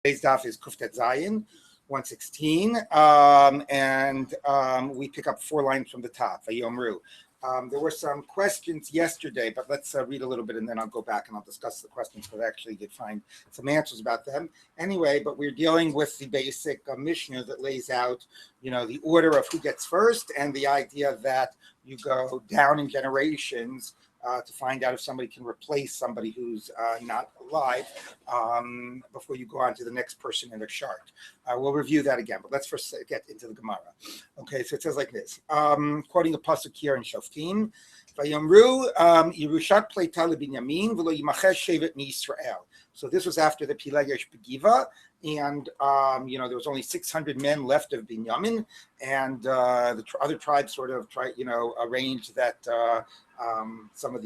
Today's daf is Kuftet Zayin, 116, and we pick up 4 lines from the top. Vayomru. There were some questions yesterday, but let's read a little bit, and then I'll go back and I'll discuss the questions, because I actually did find some answers about them. Anyway, but we're dealing with the basic Mishnah that lays out, the order of who gets first, and the idea that you go down in generations to find out if somebody can replace somebody who's not alive before you go on to the next person in the chart. We'll review that again, but let's first get into the Gemara. Okay, so it says like this, quoting a pasuk here in Shoftim, Vayomru Yerushat Pleita LeBinyamin v'lo yimachesh shevet miYisrael. So this was after the Pilayesh Begiva, and there was only 600 men left of Binyamin, and the other tribes sort of arranged that some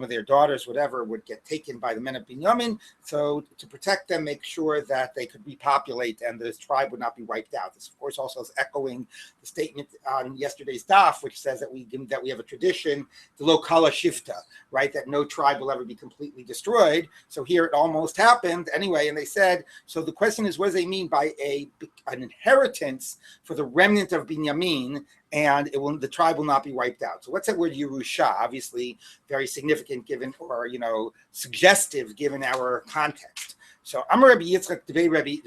of their daughters, whatever, would get taken by the men of Binyamin. So to protect them, make sure that they could repopulate and this tribe would not be wiped out. This, of course, also is echoing the statement on yesterday's daf, which says that we have a tradition, the lo kala shifta, right? That no tribe will ever be completely destroyed. So here it almost happened anyway. And they said, so the question is, what do they mean by an inheritance for the remnant of Binyamin? And the tribe will not be wiped out. So what's that word Yerusha? Obviously, very significant given, or suggestive given our context. So Amar Rabbi Yitzchak Devei Rabbi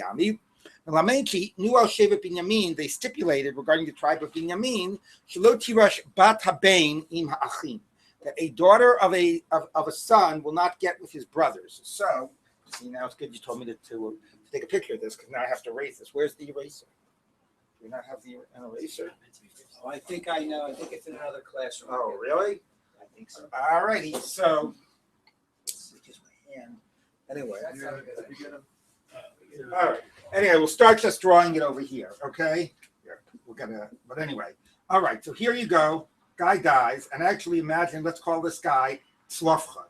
Ami, Lamenti Nu al Shevet Binyamin. They stipulated regarding the tribe of Binyamin, Shelo Tirash Bat Habein Im Ha'achim, that a daughter of a son will not get with his brothers. So see, now it's good you told me to take a picture of this, because now I have to erase this. Where's the eraser? Do we not have an eraser? Oh, I think I know. I think it's in another classroom. Oh, really? I think so. All righty. So, It's just my hand. anyway. That's not a good idea. All right. Anyway, we'll start just drawing it over here, okay? Here, but anyway. All right. So here you go. Guy dies. And actually imagine, let's call this guy Slavchad.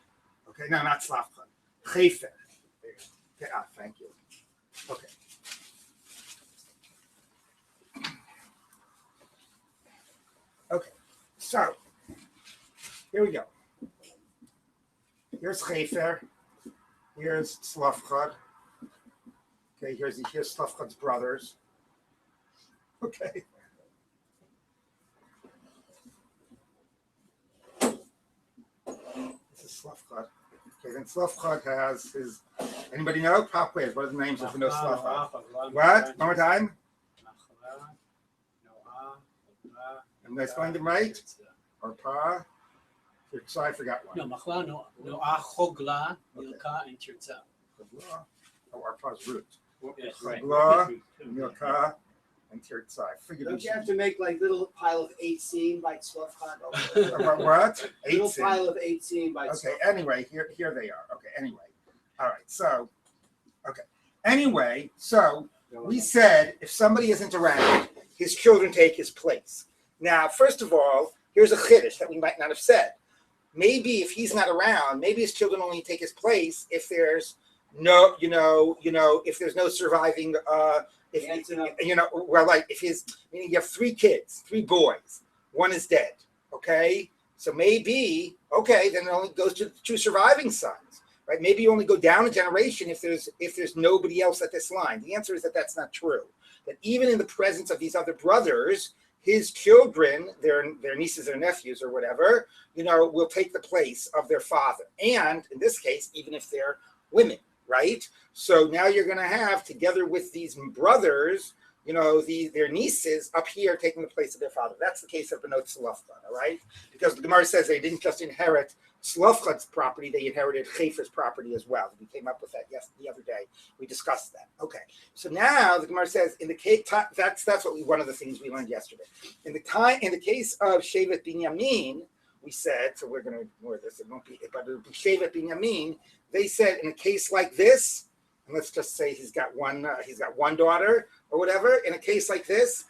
Okay? No, not Slavchad. Chefer. Okay, thank you. Okay. Okay, so here we go. Here's Chefer. Here's Slavchad. Okay, here's Slavchad's brothers. Okay. This is Slavchad. Okay, then Slavchad has his. Anybody know? Pop quiz. What are the names of the no Slavchad? What? One more time. Did I find them right? Or Pa? So I forgot one. No, Machla, Noah, Chogla, Milka, and Tirza. Oh, our Pa's root. Yes, right. Chogla, Milka, and Tirza. I figured. Don't you have to make like little pile of 18 by Slavchad? About what? Little pile of 18 by Okay, anyway, here they are. Okay, anyway. All right, so, okay. Anyway, so we said if somebody isn't around, his children take his place. Now, first of all, here's a chiddush that we might not have said. Maybe if he's not around, maybe his children only take his place if there's no, if there's no surviving, meaning you have 3 kids, 3 boys, one is dead, okay? So maybe, okay, then it only goes to the 2 surviving sons, right? Maybe you only go down a generation if there's nobody else at this line. The answer is that that's not true. That even in the presence of these other brothers, his children, their nieces or nephews or whatever, will take the place of their father. And in this case, even if they're women, right? So now you're going to have, together with these brothers, their nieces up here taking the place of their father. That's the case of Benot Slavchad, all right? Because the Gemara says they didn't just inherit Slavchad's property, they inherited Chefer's property as well. We came up with that the other day. We discussed that. Okay. So now the Gemara says in the case, that's one of the things we learned yesterday. In the case of Shevet Binyamin, we said, so we're going to ignore this, it won't be, but it'll be Shevet Binyamin. They said in a case like this, and let's just say he's got one daughter or whatever. In a case like this,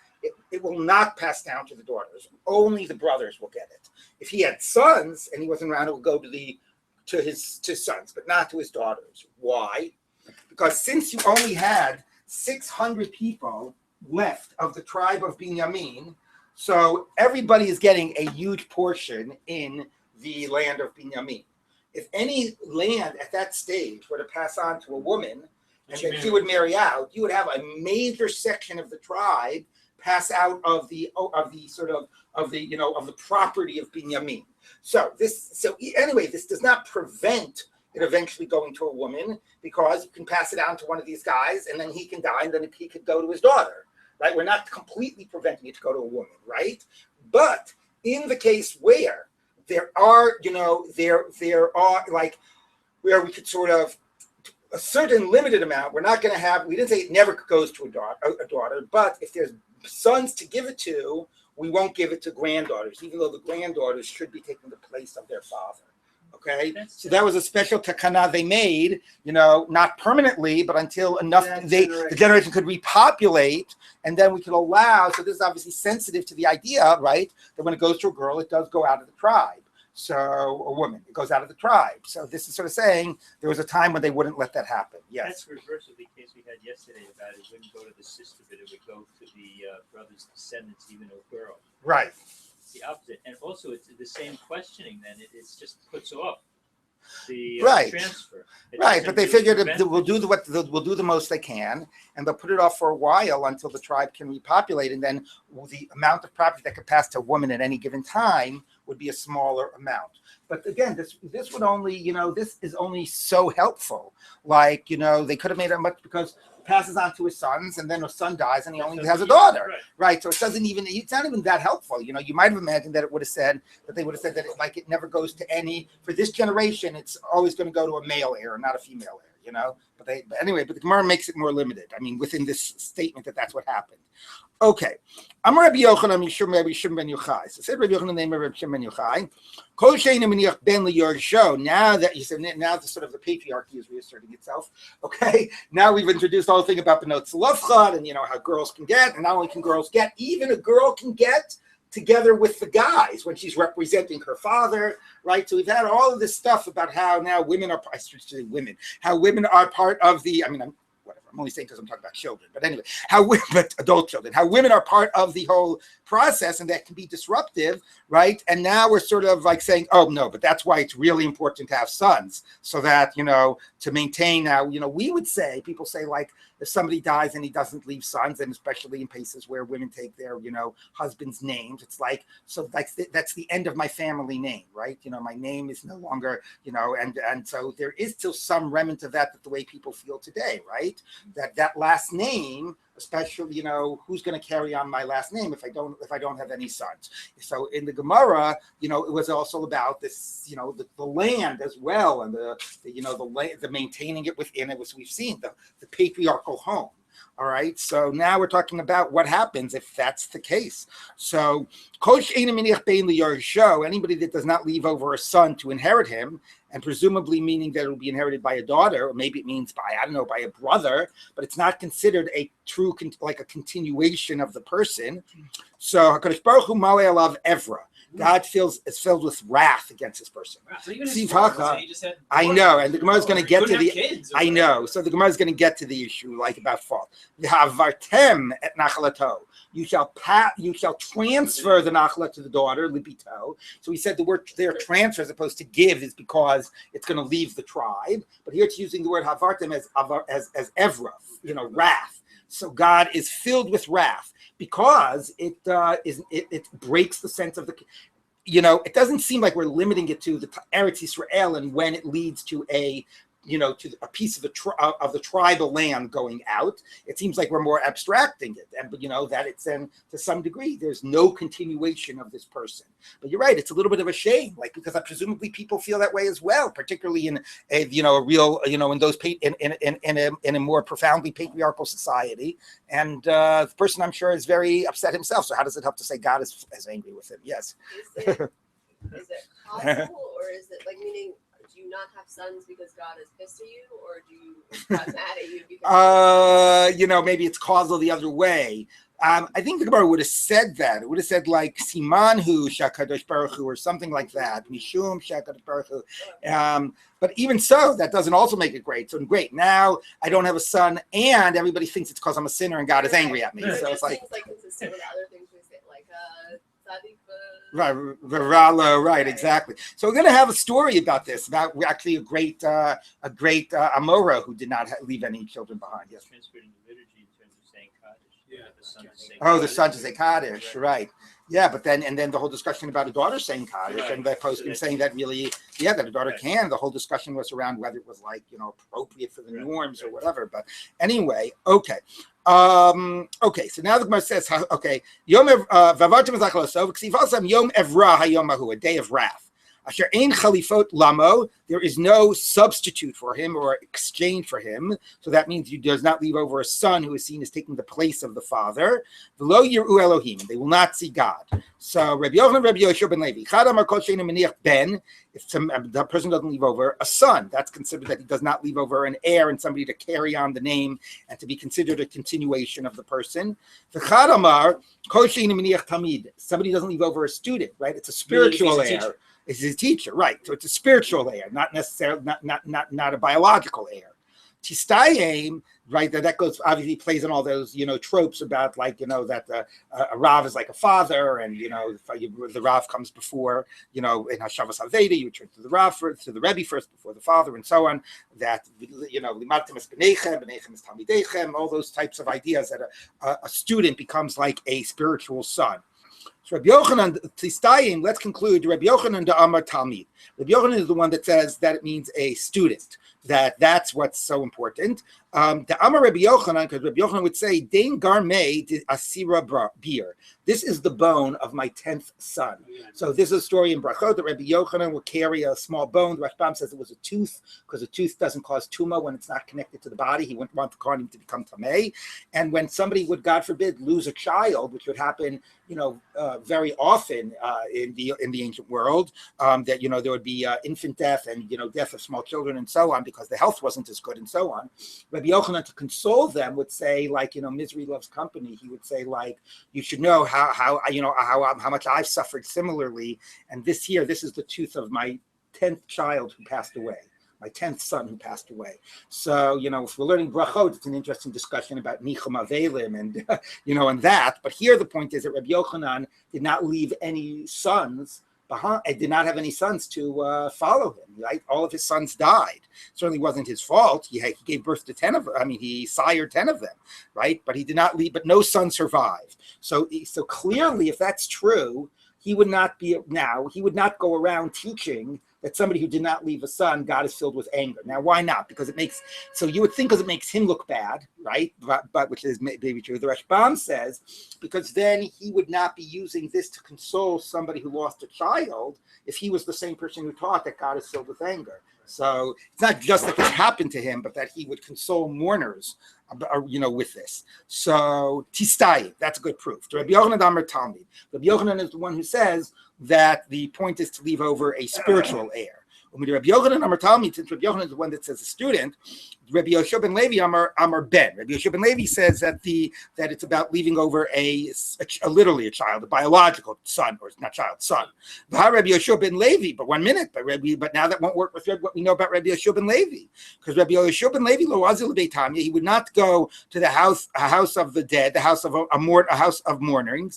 it will not pass down to the daughters. Only the brothers will get it. If he had sons and he wasn't around, it would go to his sons, but not to his daughters. Why? Because since you only had 600 people left of the tribe of Binyamin, so everybody is getting a huge portion in the land of Binyamin. If any land at that stage were to pass on to a woman, and then she would marry out, you would have a major section of the tribe pass out of the property of Binyamin. So anyway, this does not prevent it eventually going to a woman, because you can pass it on to one of these guys, and then he can die, and then he could go to his daughter, right? We're not completely preventing it to go to a woman, right? But in the case where there are, where we could sort of a certain limited amount, we didn't say it never goes to a daughter, but if there's sons to give it to, we won't give it to granddaughters, even though the granddaughters should be taking the place of their father. Okay, so that was a special takana they made, not permanently, but until enough the generation could repopulate, and then we could allow. So this is obviously sensitive to the idea, right, that when it goes to a girl, it does go out of the tribe. So a woman, it goes out of the tribe. So this is sort of saying there was a time when they wouldn't let that happen. Yes. That's the reverse of the case we had yesterday about it wouldn't go to the sister, but it would go to the brother's descendants, even a girl. Right. It's the opposite, and also it's the same questioning. Then it just puts off the transfer. Right, but they figured we'll do the most they can, and they'll put it off for a while until the tribe can repopulate, and then the amount of property that could pass to a woman at any given time would be a smaller amount. But again, this would only, this is only so helpful. Like, they could have made it much, because it passes on to his sons, and then his son dies, and he only has a daughter. Right. So it's not even that helpful. You might have imagined that it would have said that they would have said that it never goes to any, for this generation, it's always going to go to a male heir, not a female heir, But the Gemara makes it more limited. I mean, within this statement that's what happened. Okay. Amar Rabbi Yochanan Mishum Rabbi Shimon ben Yochai. So said Rabbi Yochanan the name of Rabbi Shimon ben Yochai. Kol she'einu meniach ben liyarsho. Now that you said, now the sort of the patriarchy is reasserting itself. Okay. Now we've introduced the whole thing about the notes Tzalofchad, and how girls can get, and not only can girls get, even a girl can get together with the guys when she's representing her father, right? So we've had all of this stuff about how now women are, how women are part of the, I'm only saying because I'm talking about children, but anyway, but adult children, how women are part of the whole process, and that can be disruptive, right? And now we're sort of like saying, oh no, but that's why it's really important to have sons, so that, to maintain now, we would say, people say, like, if somebody dies and he doesn't leave sons, and especially in places where women take their, husband's names, it's like, so that's the end of my family name, right? My name is no longer, and so there is still some remnant of that the way people feel today, right? That last name, especially, who's going to carry on my last name if I don't have any sons. So in the Gemara, it was also about this, the land as well, and the maintaining it within it, was we've seen the patriarchal home. All right, so now we're talking about what happens if that's the case. So, anybody that does not leave over a son to inherit him, and presumably meaning that it will be inherited by a daughter, or maybe it means by a brother, but it's not considered a true, like a continuation of the person. So, HaKadosh Baruch Hu Malei Alav Evra. God is filled with wrath against this person. So I know, and the Gemara is going to get to the. I know, so the Gemara is going to get to the issue, like about fault. Havartem et nachalato. You shall transfer the nachla to the daughter, libito. So he said the word there, transfer, as opposed to give, is because it's going to leave the tribe. But here it's using the word havartem as evra, wrath. So God is filled with wrath, because it breaks the sense of the, it doesn't seem like we're limiting it to the Eretz Yisrael, and when it leads to a to a piece of the tribal land going out, it seems like we're more abstracting it, and that it's then to some degree there's no continuation of this person. But you're right, it's a little bit of a shame, like, because presumably people feel that way as well, particularly in a a real in those in a more profoundly patriarchal society, and the person, I'm sure, is very upset himself. So how does it help to say God is angry with him? Yes. Is it possible, or is it like, meaning, do you not have sons because God is pissed at you, or is God mad at you because maybe it's causal the other way. I think the Gemara would have said that. It would have said like Simanhu Shakadosh Baruch Hu, or something like that. Mishum Shakadosh Baruch Hu. But even so, that doesn't also make it great. So great, now I don't have a son, and everybody thinks it's because I'm a sinner and God is angry at me. So it's like, seems like consistent with other things we say, like Tzadik, Right, Viralo, right, exactly. So we're going to have a story about this, about actually a great Amora who did not leave any children behind. Yes. Transferred in the liturgy in terms of saying Kaddish. Yeah. The son to say Oh, the Kaddish. son to say Kaddish, right? Yeah, but then the whole discussion about a daughter saying Kaddish Right. and the posting saying that really, that a daughter Right. can. The whole discussion was around whether it was appropriate for the Right, norms or right. whatever. But anyway, okay. Okay, so now the Gemara says, okay, Yom Vavartim Zachalosov, Ksivasam Yom Evra Hayomahu, a day of wrath. Asher ein chalifot lamo, there is no substitute for him or exchange for him. So that means he does not leave over a son who is seen as taking the place of the father. V'lo yiru Elohim, they will not see God. So Rabbi Yochanan, Rabbi Yoshua ben Levi, Chad amar kol she'einu maniach ben, if the person doesn't leave over a son, that's considered that he does not leave over an heir and somebody to carry on the name and to be considered a continuation of the person. V'chad amar kol she'einu maniach tamid, somebody doesn't leave over a student, right? It's a spiritual heir. Is his teacher, right? So it's a spiritual heir, not necessarily not a biological heir. Tistayim, right? That goes obviously plays on all those tropes about that a Rav is like a father, and the Rav comes before in Hashavas Haveda you turn to the Rav first, to the Rebbe first before the father, and so on. That limatim es b'neichem, b'neichem es talmideichem, all those types of ideas that a student becomes like a spiritual son. So Rabbi Yochanan Tistayim, let's conclude. Rabbi Yochanan da Amar Talmid. Rabbi Yochanan is the one that says that it means a student. That's what's so important. The Amar Rabbi Yochanan, because Rabbi Yochanan would say, Dein Garmei di Asira Bir. This is the bone of my 10th son. So this is a story in Brachot that Rabbi Yochanan will carry a small bone. The Rashbam says it was a tooth, because a tooth doesn't cause tumah when it's not connected to the body. He wouldn't want the kohanim to become tamei. And when somebody would, God forbid, lose a child, which would happen, very often in the ancient world, that there would be infant death and death of small children and so on, because the health wasn't as good and so on. Rabbi Yochanan, to console them, would say, misery loves company. He would say, you should know how much I've suffered similarly, and this is the tooth of my 10th child who passed away. My 10th son who passed away. So, if we're learning brachot, it's an interesting discussion about nichum avelim and, and that. But here the point is that Rabbi Yochanan did not leave any sons behind. Did not have any sons to follow him, right? All of his sons died. Certainly wasn't his fault. He gave birth to 10 of them. He sired 10 of them, right? But he did not leave, but no son survived. So clearly, if that's true, he would not go around teaching that somebody who did not leave a son, God is filled with anger. Now, why not? Because you would think because it makes him look bad, right? But which is maybe true. The Rashbam says, because then he would not be using this to console somebody who lost a child if he was the same person who taught that God is filled with anger. So it's not just that this happened to him, but that he would console mourners, with this. So Tistayim, that's a good proof. Rabbi Yochanan Amar Talmid. Rabbi Yochanan is the one who says that the point is to leave over a spiritual heir. When Rabbi Yochanan Amar Talmid, since Rabbi Yochanan is the one that says a student, Rabbi Yoshua ben Levi Amar Ben. Rabbi Yoshua ben Levi says that it's about leaving over literally a child, a biological son, or not child, son. Rabbi Yoshua ben Levi, but 1 minute, but now that won't work with what we know about Rabbi Yoshua ben Levi, because Rabbi Yoshua ben Levi lo azil beitamya, he would not go to a house of the dead, a house of mourning.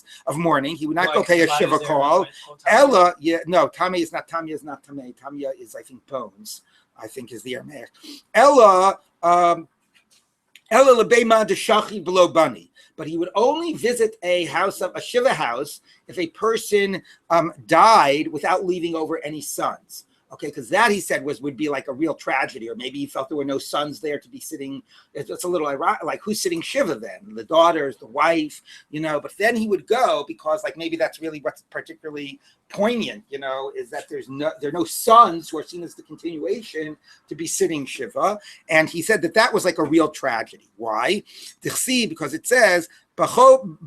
He would not go pay a shiva call. Ella, Tamya is not tamei. Tamya is, I think, bones. I think is the Aramaic. Ella lebeima deshachi below bani. But he would only visit a shiva house if a person died without leaving over any sons. Okay, because that, he said, would be like a real tragedy, or maybe he felt there were no sons there to be sitting. It's a little ironic, like who's sitting shiva then? The daughters, the wife, But then he would go because, maybe that's really what's particularly poignant, is that there are no sons who are seen as the continuation to be sitting shiva, and he said that was like a real tragedy. Why? Because it says bacho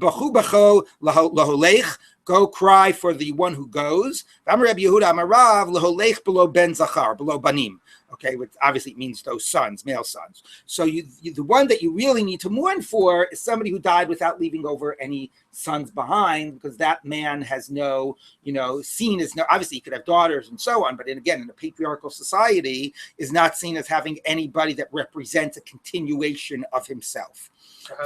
laholech. Go cry for the one who goes. Rabbi Yehuda Amarav leholech below ben zachar, below banim. Okay, which obviously means those sons, male sons. So the one that you really need to mourn for is somebody who died without leaving over any sons behind, because that man has no, seen as no, obviously he could have daughters and so on, but again, in a patriarchal society, is not seen as having anybody that represents a continuation of himself.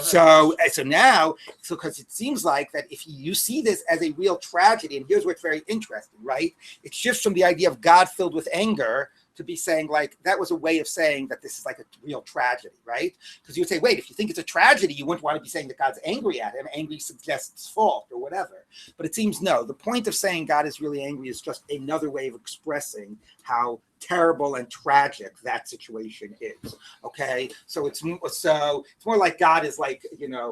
So now, because it seems like that if you see this as a real tragedy, and here's what's very interesting, right? It shifts from the idea of God filled with anger to be saying like that was a way of saying that this is like a real tragedy, right? Because you would say, wait, if you think it's a tragedy, you wouldn't want to be saying that God's angry at him. Angry suggests fault or whatever. But it seems no. The point of saying God is really angry is just another way of expressing how terrible and tragic that situation is. Okay, so it's more like God is like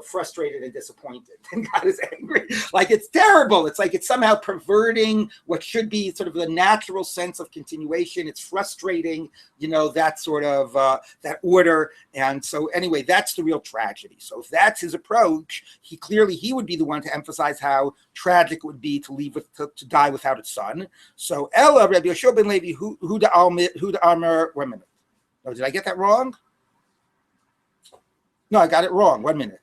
frustrated and disappointed, and God is angry. Like it's terrible. It's like it's somehow perverting what should be sort of the natural sense of continuation. It's frustrating, that sort of that order. And so anyway, that's the real tragedy. So if that's his approach, he would be the one to emphasize how tragic it would be to die without a son. So Ella Rabbi Yoshua ben Levi who the armor. 1 minute. Oh, did I get that wrong? No, I got it wrong. 1 minute.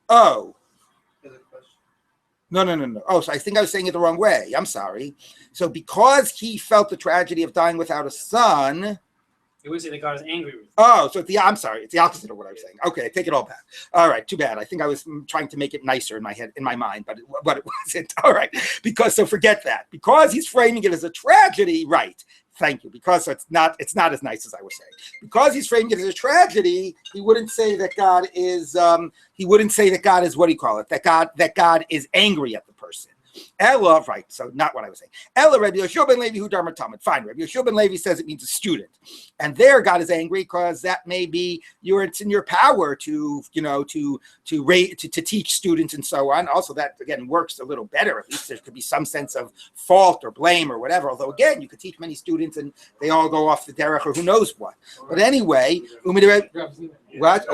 Oh. No. Oh, so I think I was saying it the wrong way. I'm sorry. So because he felt the tragedy of dying without a son. It would say that God is angry with you. Oh, so I'm sorry. It's the opposite of what I was saying. Okay, I take it all back. All right, too bad. I think I was trying to make it nicer in my head, in my mind, but it wasn't. All right, so forget that. Because he's framing it as a tragedy, right? Thank you. Because it's not as nice as I was saying. Because he's framing it as a tragedy, he wouldn't say that God is. What do you call it? That God is angry at the person. Ella, right, so not what I was saying. Ella, Rabbi Yoshua ben Levi, who Dharma Talmud. Fine, Rabbi Yoshua ben Levi says it means a student. And there God is angry because that may be it's in your power to teach students and so on. Also, that again works a little better. At least there could be some sense of fault or blame or whatever. Although again, you could teach many students and they all go off the derech or who knows what. But anyway, what?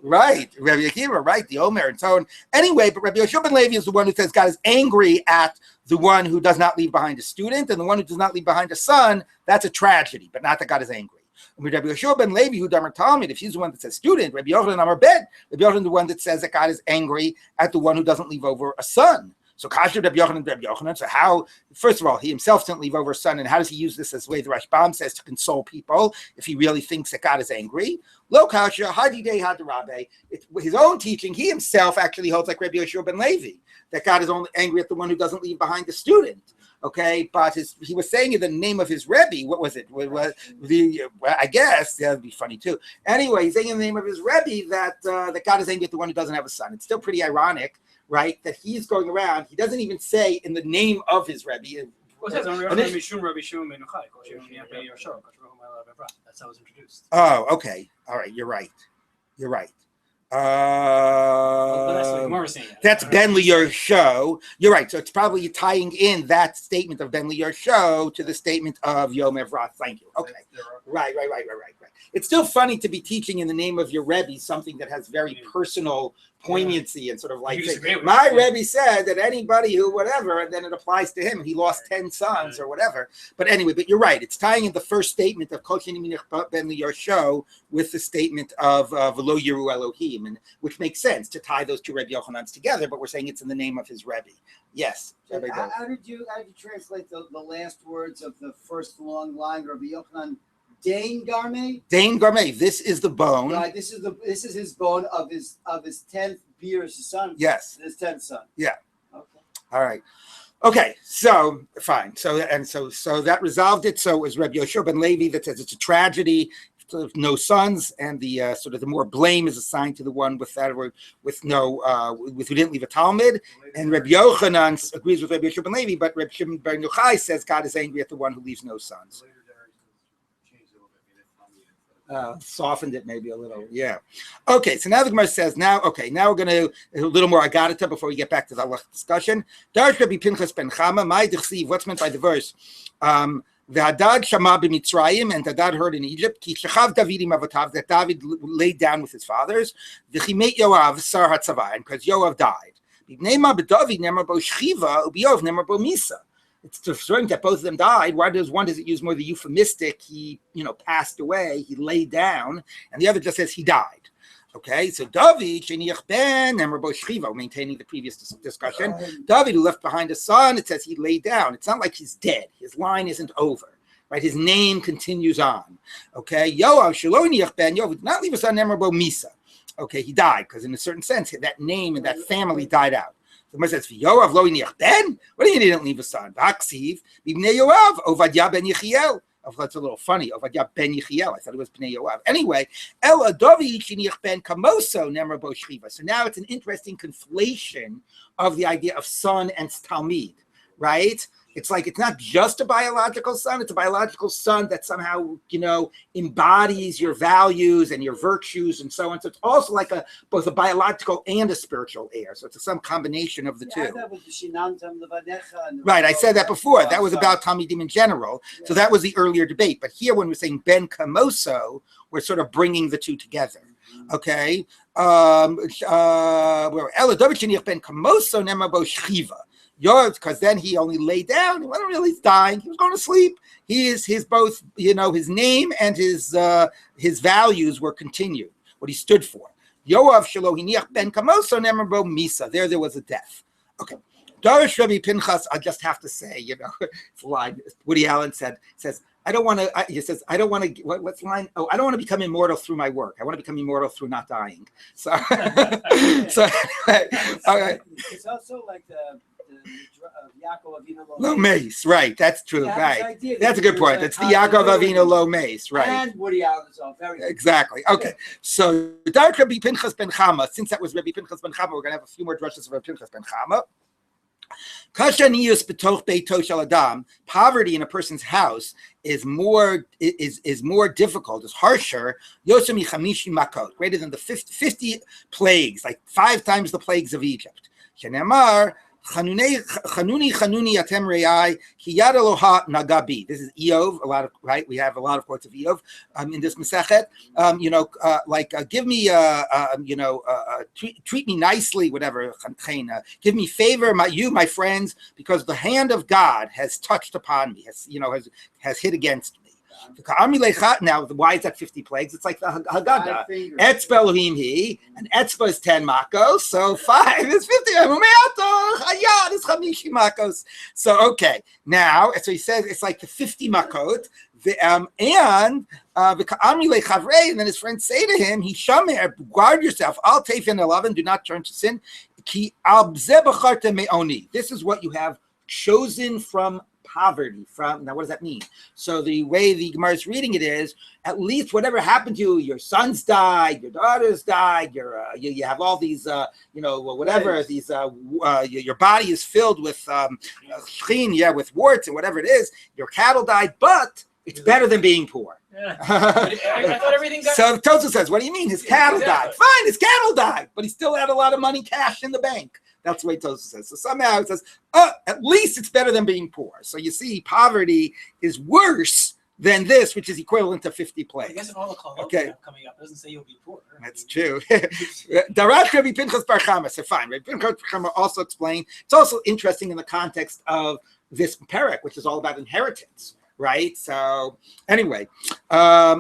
Right, Rabbi Akiva, right, the Omer and so on. Anyway, but Rabbi Yoshua ben Levi is the one who says God is angry at the one who does not leave behind a student, and the one who does not leave behind a son, that's a tragedy, but not that God is angry. Rabbi Yoshua ben Levi, who Damar Talmud, if he's the one that says student, Rabbi Yochanan Amar Ben, Rabbi Yochanan the one that says that God is angry at the one who doesn't leave over a son. So Kasher Rabbi Yochanan. So how? First of all, he himself didn't leave over a son, and how does he use this as the way the Rashbam says to console people if he really thinks that God is angry? Lo Kasher Hadi Dei Had Rabbi. His own teaching. He himself actually holds like Rabbi Yoshua ben Levi that God is only angry at the one who doesn't leave behind the student. Okay, but he was saying in the name of his Rebbe. What was it? I guess that'd be funny too. Anyway, he's saying in the name of his Rebbe that God is angry at the one who doesn't have a son. It's still pretty ironic, right? That he's going around. He doesn't even say in the name of his Rebbe. That's how it was introduced. Oh, okay. All right. You're right. That's Ben Lior's show. You're right. So it's probably tying in that statement of Ben Lior's show to the statement of Yom Evrath. Thank you. Okay. Right. It's still funny to be teaching in the name of your Rebbe something that has very personal poignancy and sort of like my Rebbe said that anybody who whatever, and then it applies to him. He lost 10 sons or whatever. But anyway, but you're right. It's tying in the first statement of Kol Sheni Minich Ben Lior show with the statement of V'lo Yiru Elohim, and which makes sense to tie those two Rebbe Yochanans together. But we're saying it's in the name of his Rebbe. Yes. How did you translate the last words of the first long line, Rabbi Yochanan? Dane Garme. This is the bone. Right. This is his bone of his 10th beer as his son. Yes. His 10th son. Yeah. Okay. All right. Okay. So fine. So that resolved it. So it was Rabbi Yoshua ben Levi that says it's a tragedy. No sons, and the sort of the more blame is assigned to the one with who didn't leave a Talmud. And Rabbi Yochanan agrees with Rabbi Yoshua ben Levi, but Rabbi Shimon bar Yochai says God is angry at the one who leaves no sons. Softened it maybe a little, yeah. Okay, so now the Gemara says, now we're going to a little more Agadata before we get back to the discussion. Darsh Rabbi Pinchas ben Chama, what's meant by the verse? The Hadad Shama b'Mitzrayim, and Hadad heard in Egypt, Ki shechav David im avotav, that David laid down with his fathers, V'chimet Yoav sar hatzavah, and because Yoav died. B'nei ma b'David nemar bo shchiva, u'b'Yoav nemar bo misa. it's referring that both of them died. Why does it use more the euphemistic? He, passed away. He laid down, and the other just says he died. Okay, so David, Sheniach ben Nemrabo Shchiva, maintaining the previous discussion. David, who left behind a son, it says he laid down. It's not like he's dead. His line isn't over. Right, his name continues on. Okay, Yoav Shaloniach ben Yoav did not leave a son Nemrabo Misa. Okay, he died because in a certain sense that name and that family died out. The Gemara says, "Yoav lo iniach ben." What do you mean he didn't leave a son? Vaksiv b'bnei Yoav Ovadia ben Yechiel. Oh, that's a little funny. Ovadia ben Yechiel. I thought it was bnei Yoav. Anyway, Ela David shiniach ben Kamoso Nemrabo Shchiva. So now it's an interesting conflation of the idea of son and Talmid, right? It's like it's not just a biological son, it's a biological son that somehow, embodies your values and your virtues and so on. So it's also like both a biological and a spiritual heir. So it's some combination of the two. Right, I said that before. That was about Talmidim in general. So that was the earlier debate. But here when we're saying Ben Kamoso, we're sort of bringing the two together. Okay? Ben Kamoso Nemrabo Shchiva. Because then he only lay down. He wasn't really dying. He was going to sleep. His both, his name and his values were continued. What he stood for. Yoav Shalohiniach ben Kamoso Nemrabo Misa. There was a death. Okay. Darish Rabbi Pinchas. I just have to say, it's a line. Woody Allen says, I don't want to. He says, I don't want to. What's the line? Oh, I don't want to become immortal through my work. I want to become immortal through not dying. So, anyway, all right. It's also like the Yaakov Avinu Lo Meis, right? That's true, right? That's a good point. It's the Yaakov Avinu Lo Meis, right? And Woody Allen is all very exactly. Okay, so Dark Rabbi Pinchas ben Chama. Since that was Rabbi Pinchas ben Chama, we're going to have a few more drushes of Rabbi Pinchas ben Chama. Poverty in a person's house is more difficult, is harsher, greater than the 50 plagues, like 5 times the plagues of Egypt. Chanuni atem re'ai ki yad Eloha nagabi. This is Eov. We have a lot of quotes of Eov in this Masechet. Give me, treat me nicely, whatever. Give me favor, my friends, because the hand of God has touched upon me, has hit against me. Now, why is that 50 plagues? It's like the Haggadah. Etzba Elohim he, and Etzba is 10 makos, so 5 is 50. Makos. So, okay. Now, so he says it's like the 50 makot, and then his friends say to him, guard yourself, al tefen 11, do not turn to sin. This is what you have chosen from poverty. Now, what does that mean? So the way the Gemara is reading it is, at least whatever happened to you, your sons died, your daughters died, you have all these, whatever, these, your body is filled with with warts and whatever it is, your cattle died, but it's better than being poor. Yeah. I thought everything got... So Tosa says, what do you mean? His cattle died. Fine, his cattle died, but he still had a lot of money cash in the bank. That's the way Tosa says. So somehow it says, at least it's better than being poor. So you see, poverty is worse than this, which is equivalent to 50 plagues. I guess all the call okay. Coming up doesn't say you'll be poor. That's true. Darash Rabbi Pinchas bar Chama. So fine. Rabbi Pinchas bar Chama also explained. It's also interesting in the context of this parak, which is all about inheritance. Right. So anyway, if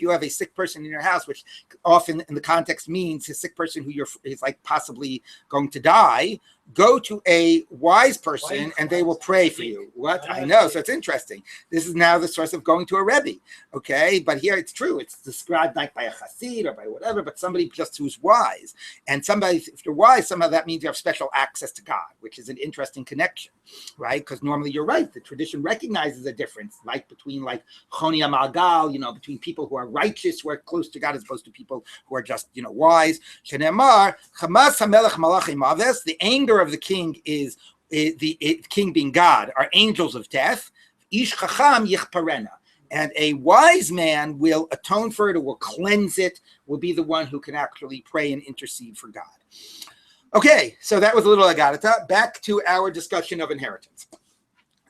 you have a sick person in your house, which often in the context means a sick person who is like possibly going to die, go to a wise person and they will pray for you. What? I know. So it's interesting. This is now the source of going to a Rebbe. Okay. But here it's true. It's described like by a Chassid or by whatever, but somebody just who's wise. And somebody, if you're wise, somehow that means you have special access to God, which is an interesting connection, right? Because normally you're right. The tradition recognizes a difference, like between like Choni Amagal, between people who are righteous, who are close to God, as opposed to people who are just, wise. Shenemar, Chamas HaMelech Malachim Aves, the anger of the king is the king being God, are angels of death. Ish Chacham Yichparena. And a wise man will atone for it, or will cleanse it, will be the one who can actually pray and intercede for God. Okay, so that was a little Agadata. Back to our discussion of inheritance.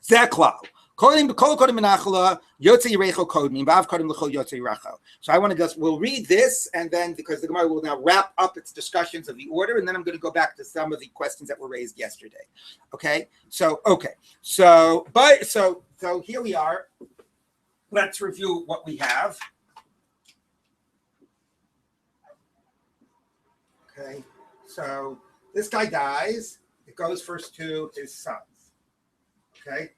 Zeklal. I want to just, we'll read this, and then because the Gemara will now wrap up its discussions of the order, and then I'm going to go back to some of the questions that were raised yesterday. So here we are. Let's review what we have. Okay, so this guy dies. It goes first to his sons. Okay,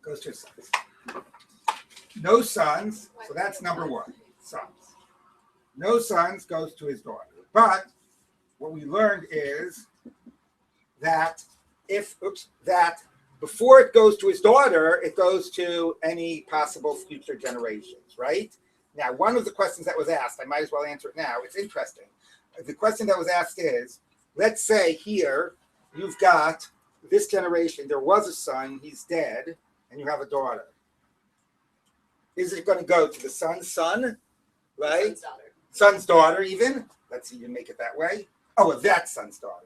goes to his sons. No sons, so that's number one. Sons. No sons goes to his daughter. But what we learned is that that before it goes to his daughter, it goes to any possible future generations, right? Now, one of the questions that was asked, I might as well answer it now. It's interesting. The question that was asked is, let's say here, you've got this generation, there was a son, he's dead, and you have a daughter. Is it going to go to the son's son, right? Son's daughter. Son's daughter, even? Let's even make it that way. Oh, well, that's son's daughter.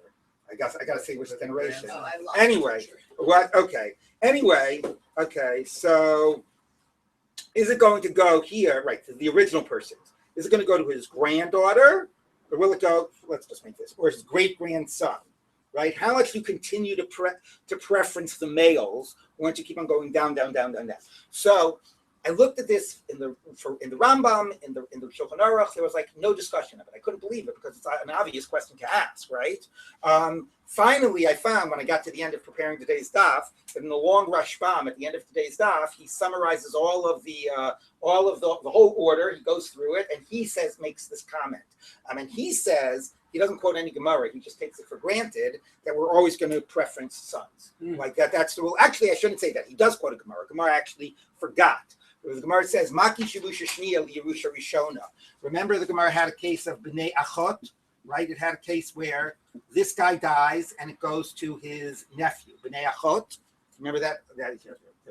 I guess I got to say which generation. Oh, I love Anyway, what? Okay. Anyway, okay. So, is it going to go here, right, to the original person? Is it going to go to his granddaughter, or will it go? Let's just make this, or his great grandson, right? How much do you continue to preference the males, or don't you keep on going down? So, I looked at this in the Rambam, in the Shulchan Aruch. There was like no discussion of it. I couldn't believe it because it's an obvious question to ask, right? Finally, I found when I got to the end of preparing today's daf that in the long Rashbam at the end of today's daf, he summarizes all of the whole order. He goes through it and he makes this comment. He says he doesn't quote any Gemara. He just takes it for granted that we're always going to preference sons like that. That's the rule. Actually, I shouldn't say that. He does quote a Gemara. Gemara actually forgot. The Gemara says, "Maki shirusha shniya liyerusha rishona." Remember, the Gemara had a case of bnei achot, right? It had a case where this guy dies and it goes to his nephew, bnei achot. Remember that?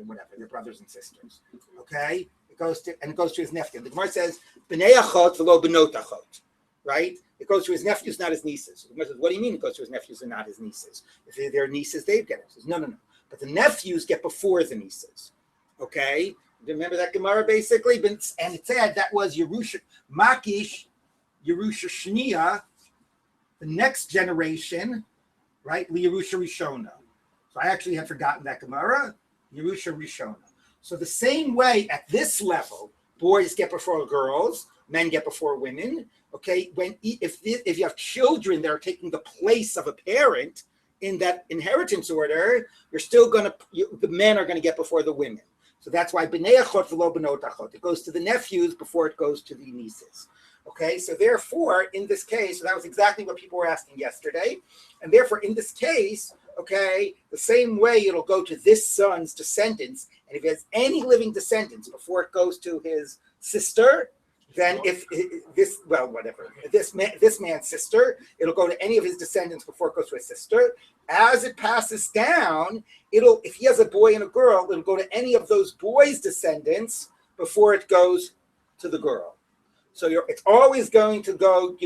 Whatever, they're brothers and sisters. Okay, it goes to his nephew. The Gemara says, "Bnei achot v'lo benot achot," right? It goes to his nephews, not his nieces. The Gemara says, "What do you mean it goes to his nephews and not his nieces? If they're nieces, they'd get it." He says, No. But the nephews get before the nieces. Okay. Remember that Gemara basically? And it said that was Yerusha, Makish, Yerusha Shniya, the next generation, right? Yerusha Rishona. So I actually had forgotten that Gemara, Yerusha Rishona. So the same way at this level, boys get before girls, men get before women. Okay, if you have children that are taking the place of a parent in that inheritance order, the men are going to get before the women. So that's why b'nei achot v'lo b'not achot. It goes to the nephews before it goes to the nieces. Okay, so therefore, in this case, so that was exactly what people were asking yesterday. And therefore, in this case, okay, the same way it'll go to this son's descendants. And if he has any living descendants before it goes to his sister, then if this man's sister, it'll go to any of his descendants before it goes to his sister. As it passes down, if he has a boy and a girl, it'll go to any of those boys' descendants before it goes to the girl. So it's always going to go,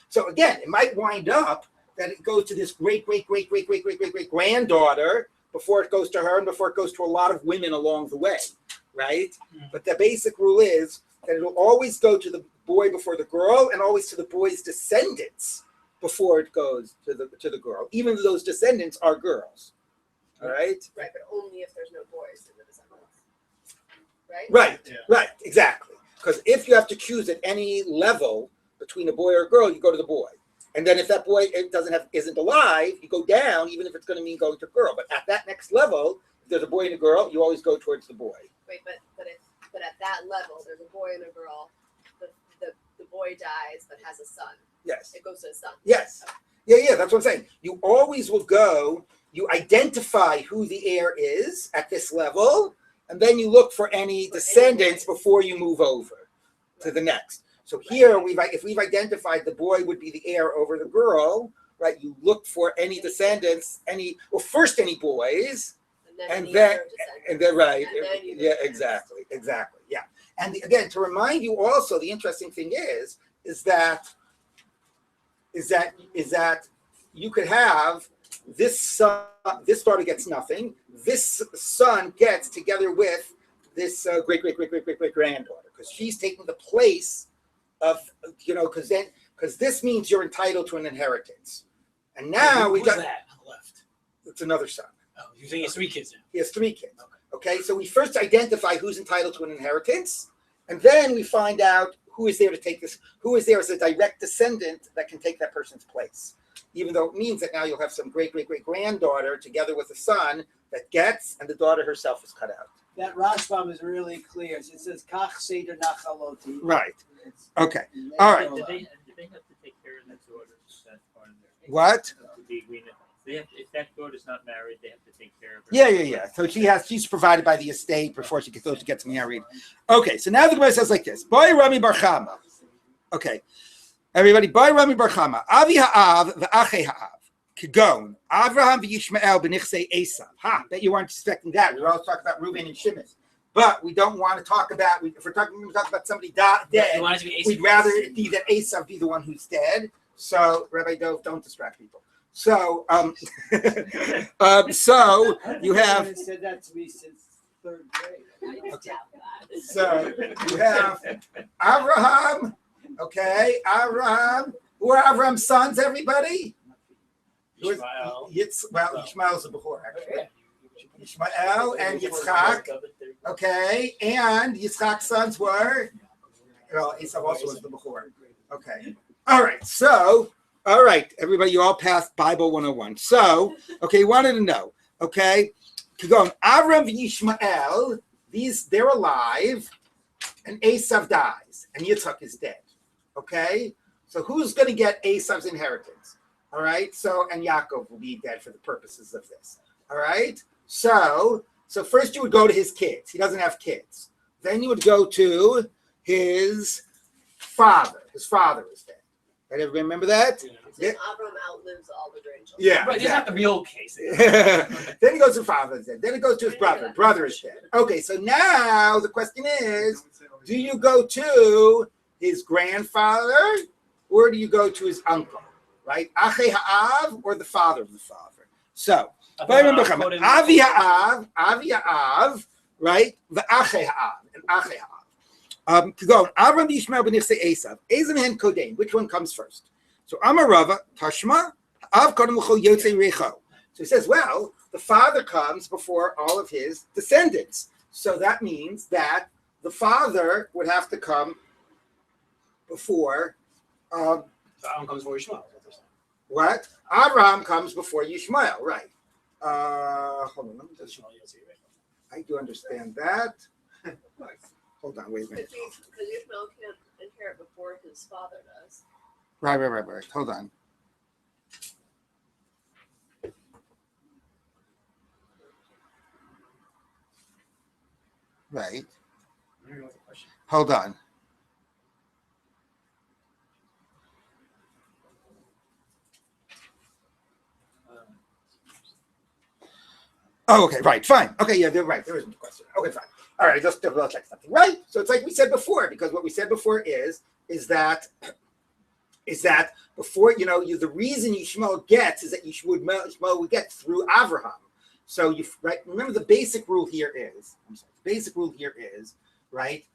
So again, it might wind up that it goes to this great granddaughter before it goes to her and before it goes to a lot of women along the way, right? But the basic rule is that it'll always go to the boy before the girl and always to the boy's descendants before it goes to the girl, even though those descendants are girls. All right? Right, but only if there's no boys in the descendants. Right? Right, yeah. Right, exactly. Because if you have to choose at any level between a boy or a girl, you go to the boy. And then if that boy isn't alive, you go down, even if it's going to mean going to a girl. But at that next level, if there's a boy and a girl, you always go towards the boy. Wait, but at that level, there's a boy and a girl. The boy dies but has a son. Yes. It goes to his son. Yes. Okay. Yeah, that's what I'm saying. You always will go, you identify who the heir is at this level, and then you look for any descendants before you move over to the next. So here, if we've identified the boy would be the heir over the girl, right? You look for any descendants, first any boys, and then right. Yeah, exactly. Yeah. And again, to remind you also, the interesting thing is that you could have this daughter gets nothing. This son gets together with this great granddaughter, because she's taking the place of, because this means you're entitled to an inheritance. And now Who's that on the left? it's another son. Oh, you're saying he has 3 kids now. He has 3 kids. Okay, so we first identify who's entitled to an inheritance, and then we find out who is there to take this, who is there as a direct descendant that can take that person's place. Even though it means that now you'll have some great granddaughter together with a son that gets, and the daughter herself is cut out. That Rashbam is really clear. It says Kach Seder Nachaloti. Right. Okay. All right. Did they have to take care of that daughter? That's part of their What? the agreement. If that daughter's not married, they have to take care of her. Yeah. So she's provided by the estate before she gets married. Okay, so now the Gemara says like this: Boy Rami Bar Chama. Okay, everybody. Boy Rami Bar Chama. Avi ha'av v'achei ha'av. Kigon Avraham v'Yishmael b'nichsei Esav. Ha! Bet you weren't expecting that. We were always talking about Reuben and Shimon, but we don't want to talk about. If we're talking about somebody dead, we'd rather it be that Esav be the one who's dead. So Rabbi Dov, don't distract people. So, so you have. Said that to me since 3rd grade. Okay. So you have Abraham. Okay, Abraham. Who are Abraham's sons? Everybody. Ishmael. Ishmael's a Bechor, actually. Ishmael and Yitzchak. Okay, and Yitzchak's sons were. Well, Esav also was the Bechor. Okay. All right. So. All right, everybody, you all passed Bible 101. So, okay, you wanted to know, okay, Avram and Yishmael, they're alive, and Esav dies, and Yitzchak is dead, okay? So who's going to get Esav's inheritance? All right, so, and Yaakov will be dead for the purposes of this, all right? So first you would go to his kids. He doesn't have kids. Then you would go to his father. His father is dead. Right, everybody remember that? Yeah. Avram outlives all the grandchildren. Yeah. Right, this is not the real case. Then he goes to father's dead. Then it goes to his brother. Brother is dead. Okay, so now the question is, do you go to his grandfather or do you go to his uncle? Right? Achei ha'av or the father of the father. So, Avi ha'av, right? The Achei ha'av and Achei ha'av. Avram Yishmael b'nichsei Esav. Esav and Kodein. Which one comes first? So Amarava Tashma Av Kodem L'Chol Yotzei Recho. So he says, well, the father comes before all of his descendants. So that means that the father would have to come before. So Avram comes before Yishmael. What? Abraham comes before Yishmael, right? Hold on, let me just. I do understand that. Hold on, wait a minute. Because Yishmael can't inherit before his father does. Right. Hold on. Right. Hold on. Oh, okay, right, fine. Okay, yeah, they're right. There isn't a question. Okay, fine. All right, just double check something. Right? So it's like we said before, because what we said before is that before, the reason Yishmael gets is that Yishmael would get through Avraham. So remember the basic rule here is, right,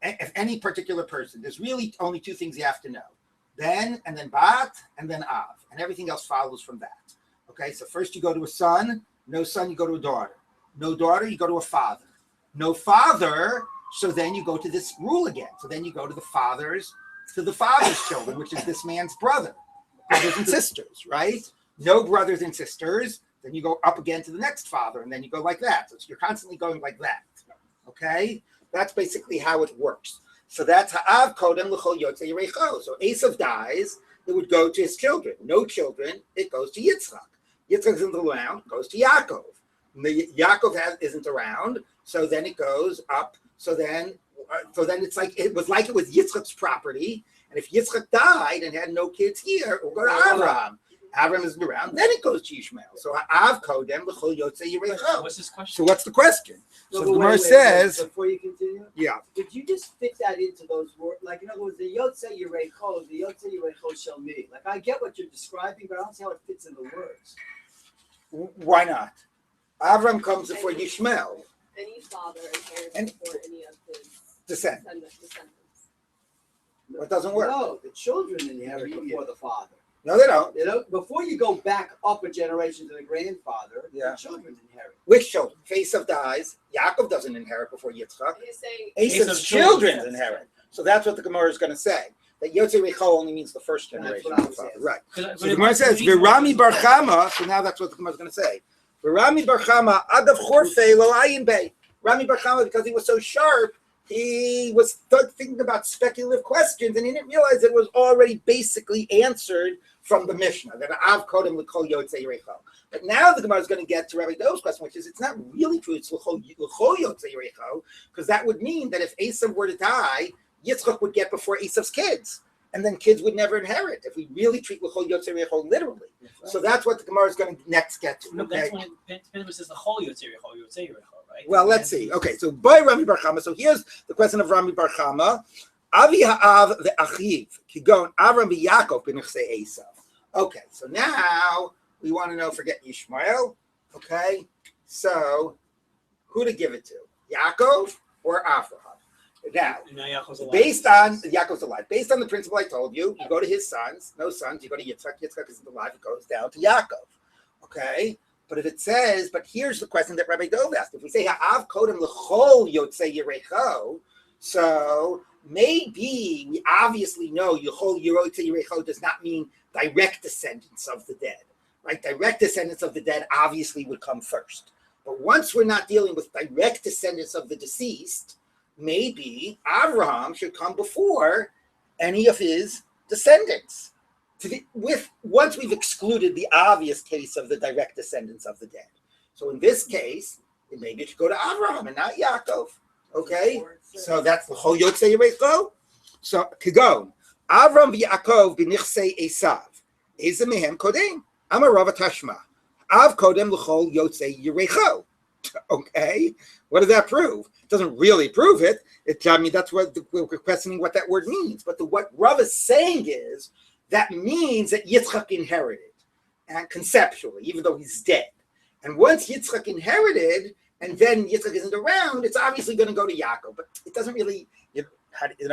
if any particular person, there's really only 2 things you have to know. Ben, and then Bat, and then Av. And everything else follows from that. Okay, so first you go to a son. No son, you go to a daughter. No daughter, you go to a father. No father, so then you go to this rule again. So then you go to the father's children, which is this man's brothers and sisters, right? No brothers and sisters, then you go up again to the next father, and then you go like that. So you're constantly going like that, okay? That's basically how it works. So that's ha'av kodem l'chol yotzei recho. So Esav dies, it would go to his children. No children, it goes to Yitzchak. Yitzchak isn't around, goes to Yaakov. Yaakov isn't around, so then it goes up. So then it's like it was Yitzchak's property, and if Yitzchak died and had no kids here, it will go to Abraham. Abraham isn't around, then it goes to Ishmael. So Av Kodem L'Chol Yotzei Yirecho. What's this question? So what's the question? So the Gemara says, before you continue, yeah. Did you just fit that into those words? Like in other words, the Yotzei Yirecho, the Yotzei Yirecho shall me. Like I get what you're describing, but I don't see how it fits in the words. Why not? Avram comes before Yishmael. Any father inherits before any of his Descendants. No, It doesn't work. No, the children inherit before the father. No, they don't. You know, before you go back up a generation to the grandfather, Yeah. the children inherit. Which children? Esav dies. Yaakov doesn't inherit before Yitzchak. He's saying Esav's children inherit. So that's what the Gemara is going to say. That Yotzei Reicho only means the first That's generation what I of the was father. asking. Right. But So the it Gemara must says, be Virami Bar Chama, so now that's what the Gemara is going to say. Virami Bar Chama, Agav Chorfei Lo Ayin Bey. Rami Bar Chama, because he was so sharp, he was thinking about speculative questions, and he didn't realize it was already basically answered from the Mishnah, that Av Kodem L'Kol Yotzei Reicho. But now the Gemara is going to get to Rabbi Dove's question, which is it's not really true, it's L'Kol Yotzei Reicho, because that would mean that if Esav were to die, Yitzchak would get before Esav's kids, and then kids would never inherit if we really treat L'Chol Yotzei Reicho literally. So that's what the Gemara is going to next get to. No, Okay? that's when it says the whole Yotzei Reicho, right? Well, let's see. Okay, so by Rami Bar Chama. So here's the question of Rami Bar Chama. Avi ha'av ve'achiv kigon Avram v'Yakov b'nechsei Esav. Okay, so now we want to know. Forget Yishmael. Okay, so who to give it to? Yaakov or Avraham? Now, based on Yaakov's alive, based on the principle I told you, you go to his sons. No sons, you go to Yitzchak. Yitzchak isn't alive. It goes down to Yaakov. Okay. But if it says, but here's the question that Rabbi Dov asked. If we say Ha'av Kodem L'Chol Yotzei Yerecho, so maybe we obviously know Yochol Yotzei Yerecho does not mean direct descendants of the dead, right? Direct descendants of the dead obviously would come first. But once we're not dealing with direct descendants of the deceased, maybe Abraham should come before any of his descendants. Once we've excluded the obvious case of the direct descendants of the dead. So in this case, maybe it should go to Avraham and not Yaakov. Okay? So that's the whole Yotzei Yerecho. So Kigon, Avram v'Yaakov b'nichsei Esav. Eze mehem kodem. Amar Rava Tashma. Av kodem l'chol Yotzei Yerecho. Okay? What does that prove? It doesn't really prove it. I mean, that's what we're questioning what that word means. But what Rava is saying is, that means that Yitzchak inherited, and conceptually, even though he's dead. And once Yitzchak inherited, and then Yitzchak isn't around, it's obviously going to go to Yaakov. But it doesn't really,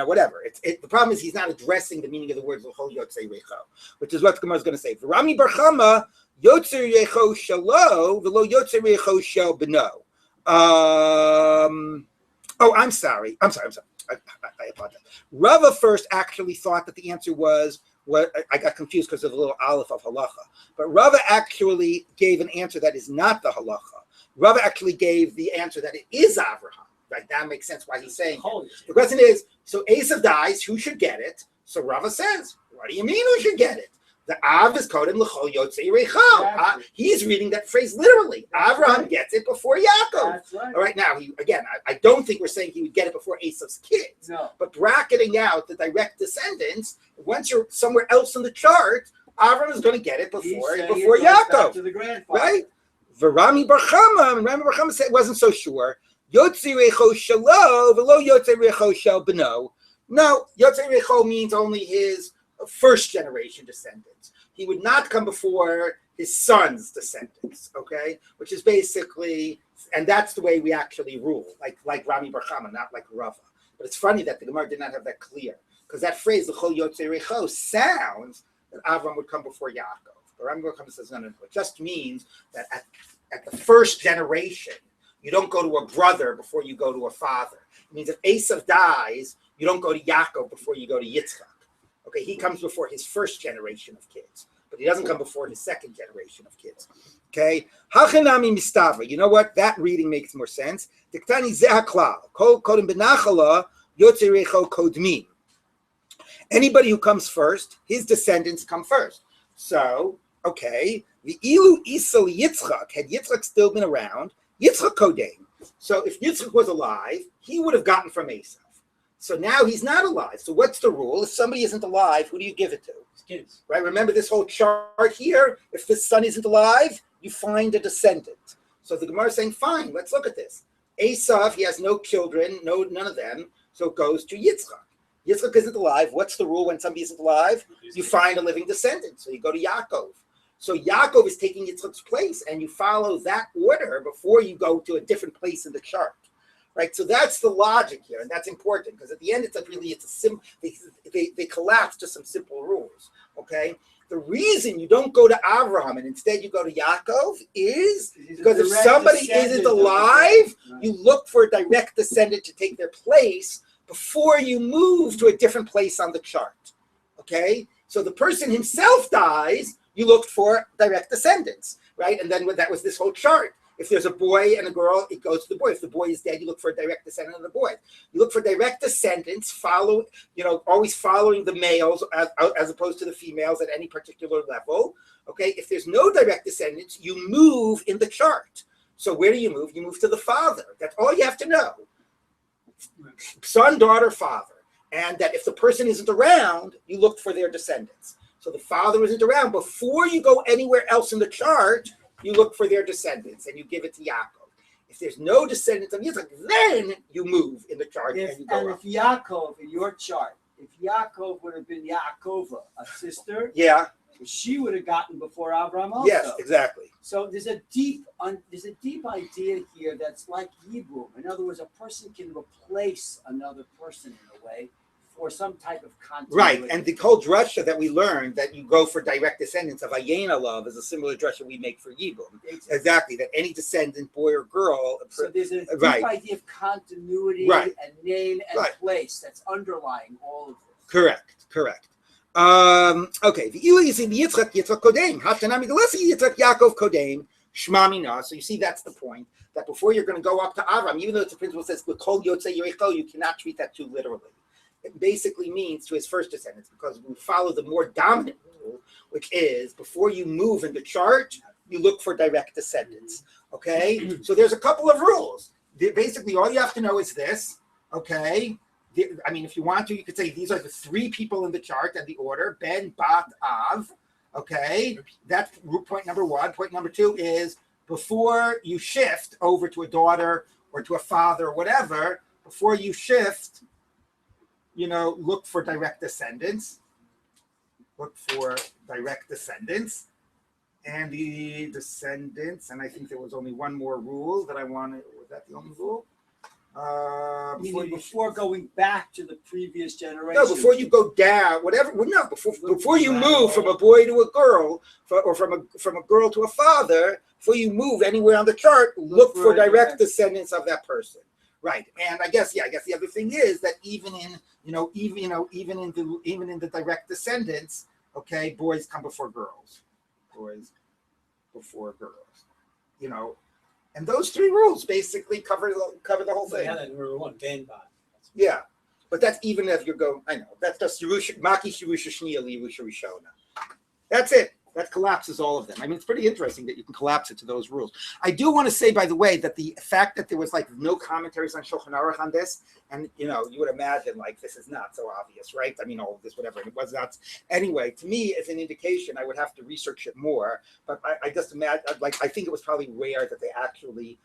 whatever. The problem is he's not addressing the meaning of the words L'Chol Yotzei Reicho, which is what the Gemara is going to say. Rami Bar Chama Yotzei Reicho Shalo v'lo Yotzei Reicho Shel Beno. I'm sorry. I apologize. Rava first actually thought that the answer was. I got confused because of the little aleph of halacha. But Rava actually gave an answer that is not the halacha. Rava actually gave the answer that it is Avraham. Right? That makes sense why he's saying it. The question is, so Esav dies, who should get it? So Rava says, what do you mean who should get it? The Av is Kodem L'Chol Yotzei Reicho. He's reading that phrase literally. Avraham gets it before Yaakov. That's right. All right, now, I don't think we're saying he would get it before Esav's kids. No. But bracketing out the direct descendants, once you're somewhere else in the chart, Avraham is going to get it before Yaakov. To the grandfather. Right? Rami Bar Chama, and Rami Bar Chama said wasn't so sure. Yotzei Reicho Shelo v'lo Yotzei Reicho Shel Beno. No, Yotzei Reicho means only his first generation descendants. He would not come before his son's descendants, okay? Which is basically, and that's the way we actually rule, like Rami Bar Chama, not like Rava. But it's funny that the Gemara did not have that clear, because that phrase, L'Chol Yotzei Reicho, sounds that Avram would come before Yaakov. But Rami Bar Chama says, no. It just means that at the first generation, you don't go to a brother before you go to a father. It means if Esav dies, you don't go to Yaakov before you go to Yitzchak. Okay, he comes before his first generation of kids, but he doesn't come before his second generation of kids. Okay, Hachanami Mistavra. You know what? That reading makes more sense. Diktani Zehaklal. Kol Kodem Benachala Yotzei Reicho Kodmin. Anybody who comes first, his descendants come first. So, okay, the Ilu Isal Yitzchak, had Yitzchak still been around, Yitzchak Kodem. So if Yitzchak was alive, he would have gotten from Esav. So now he's not alive. So what's the rule? If somebody isn't alive, who do you give it to? His kids. Right? Remember this whole chart here? If this son isn't alive, you find a descendant. So the Gemara is saying, fine, let's look at this. Esav, he has no children, none of them, so it goes to Yitzchak. Yitzchak isn't alive. What's the rule when somebody isn't alive? You find a living descendant. So you go to Yaakov. So Yaakov is taking Yitzchak's place, and you follow that order before you go to a different place in the chart, right? So that's the logic here, and that's important because at the end, they collapse to some simple rules, okay? The reason you don't go to Abraham and instead you go to Yaakov is because if somebody isn't alive, you look for a direct descendant to take their place before you move to a different place on the chart, okay? So the person himself dies, you looked for direct descendants, right? And then that was this whole chart. If there's a boy and a girl, it goes to the boy. If the boy is dead, you look for a direct descendant of the boy. You look for direct descendants, always following the males as opposed to the females at any particular level. Okay, if there's no direct descendants, you move in the chart. So where do you move? You move to the father. That's all you have to know. Son, daughter, father. And that if the person isn't around, you look for their descendants. So the father isn't around. Before you go anywhere else in the chart, you look for their descendants and you give it to Yaakov. If there's no descendants of Yitzchak, then you move in the chart and you go up. If Yaakov, in your chart, if Yaakov would have been Yaakova, a sister, she would have gotten before Abraham also. Yes, exactly. So there's a deep idea here that's like Yibum. In other words, a person can replace another person in a way for some type of continuity. Right, and the whole drasha that we learned that you go for direct descendants of Ayena love is a similar drasha we make for Yibum. Exactly, that any descendant, boy or girl. So there's a deep idea of continuity and name and place that's underlying all of this. Correct. Okay, the Yitzchak Kodem, Haftanami Delesi Yitzchak Yaakov Kodem, Shmamina. So you see, that's the point. That before you're going to go up to Avram, even though the principle says L'kol Yotzei Yericho, you cannot treat that too literally. It basically means to his first descendants, because we follow the more dominant rule, which is before you move in the chart, you look for direct descendants. Okay, so there's a couple of rules. Basically, all you have to know is this. Okay, if you want to, you could say these are the three people in the chart and the order: Ben, Bat, Av. Okay, that's point number one. Point number two is before you shift over to a daughter or to a father or whatever, before you shift, look for direct descendants. And the descendants, and I think there was only one more rule that I wanted. Was that the only rule? Before going back to the previous generation. No, before you go down, whatever. No, before you move from a boy to a girl, or from a girl to a father, before you move anywhere on the chart, look for direct descendants of that person. Right, and I guess the other thing is that even in the direct descendants, okay, boys come before girls, and those three rules basically cover the whole thing. Yeah, that's rule one, Ben Bot. Yeah, but that's even if you're going. I know that's just Maki Shirusha Shniya Yerusha Rishona. That's it. That collapses all of them. It's pretty interesting that you can collapse it to those rules. I do want to say, by the way, that the fact that there was no commentaries on Shulchan Aruch on this, and you would imagine this is not so obvious, right? All of this, whatever, and it was not. Anyway, to me, as an indication, I would have to research it more. But I just imagine, I think it was probably rare that they actually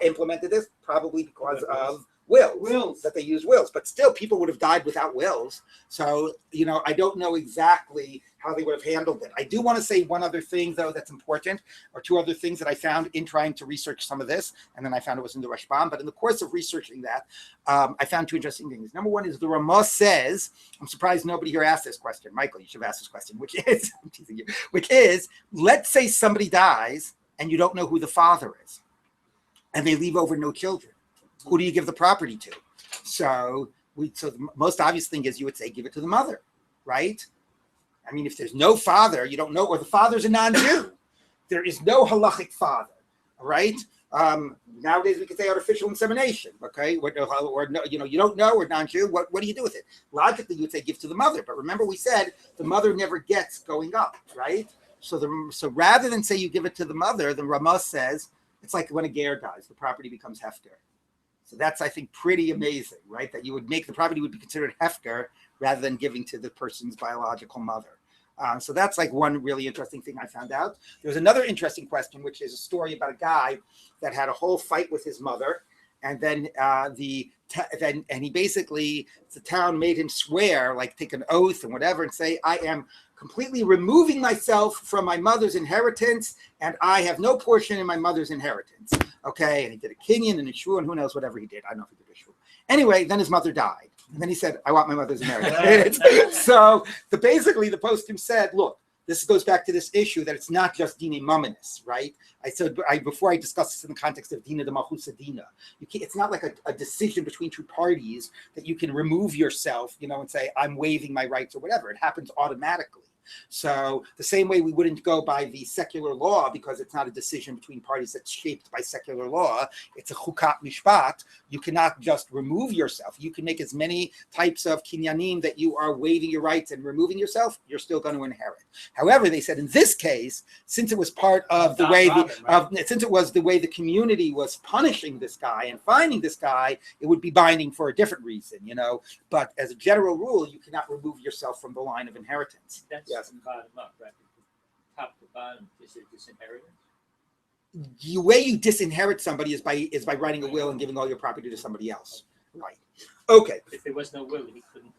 implemented this, probably because of wills, that they use wills, but still people would have died without wills. So, I don't know exactly how they would have handled it. I do want to say one other thing, though, that's important, or two other things that I found in trying to research some of this, and then I found it was in the Rashbam. But in the course of researching that, I found two interesting things. Number one is the Ramah says, I'm surprised nobody here asked this question. Michael, you should have asked this question, which is, I'm teasing you, let's say somebody dies and you don't know who the father is, and they leave over no children. Who do you give the property to? So the most obvious thing is you would say give it to the mother, right? If there's no father, you don't know, or the father's a non-Jew, there is no halachic father, right? Nowadays we could say artificial insemination, okay? Or no, you don't know, or non-Jew. What do you do with it? Logically, you would say give to the mother, but remember we said the mother never gets going up, right? So rather than say you give it to the mother, the Ramah says it's like when a ger dies, the property becomes hefker. So that's, I think, pretty amazing, right? That you would make the property would be considered hefker rather than giving to the person's biological mother. So that's one really interesting thing I found out. There's another interesting question, which is a story about a guy that had a whole fight with his mother, and then he basically, the town made him swear, like take an oath and whatever, and say, I am completely removing myself from my mother's inheritance, and I have no portion in my mother's inheritance. Okay, and he did a kinyan and a shvu, and who knows whatever he did. I don't know if he did a shvu. Anyway, then his mother died. And then he said, I want my mother's inheritance. So basically the poskim said, look, this goes back to this issue that it's not just dina mamanis, right? I said before I discussed this in the context of dina de malchusa dina. It's not like a decision between two parties that you can remove yourself, and say I'm waiving my rights or whatever. It happens automatically. So the same way we wouldn't go by the secular law because it's not a decision between parties that's shaped by secular law. It's a chukat mishpat. You cannot just remove yourself. You can make as many types of kinyanim that you are waiving your rights and removing yourself. You're still going to inherit. However, they said in this case, since it was part of the way since it was the way the community was punishing this guy and finding this guy, it would be binding for a different reason, But as a general rule, you cannot remove yourself from the line of inheritance. That's from bottom up, right? Top to bottom is it disinheritance? The way you disinherit somebody is by writing a will and giving all your property to somebody else. Right. Okay. If there was no will, he couldn't.